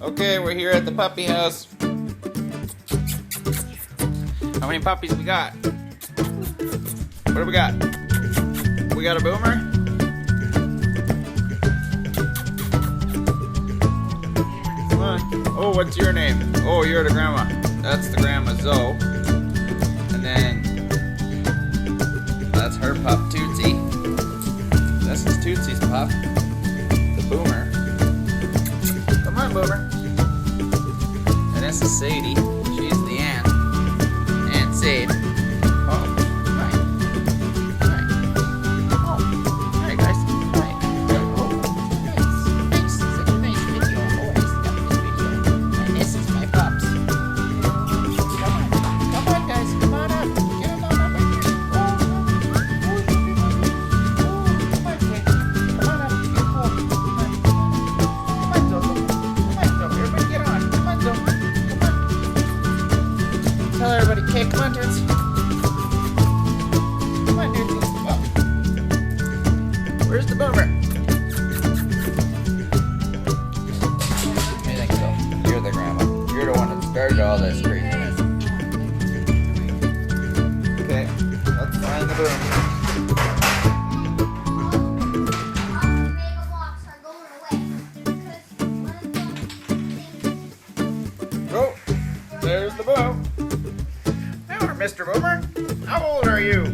Okay, we're here at the puppy house. How many puppies we got? What do we got? We got a Boomer? Come on. Oh, what's your name? Oh, you're the grandma. That's the grandma Zoe. And then that's her pup Tootsie. This is Tootsie's pup. The Boomer. Come on, Boomer. And this is Sadie. She's the aunt. Aunt Sade. Oh, hi. Hi. Oh, hi guys. Hi. Oh, nice. Such a nice video. Oh, I just got this video. And this is my pups. Come on. Come on, guys. Come on up. Get them on up in here. Oh, come on, kid. Come on up. Get cool. Come on. Come on, Zoe. Come on, Zoe. Everybody get on. Come on, Zoe. Come on. Tell everybody, okay, come on, Tootsie. Come on, Tootsie. Oh. Where's the Boomer? I think so. You're the grandma. You're the one that started all this craziness. Okay, let's find the Boomer. Oh, there's the Boo. Now, Mr. Boomer, how old are you?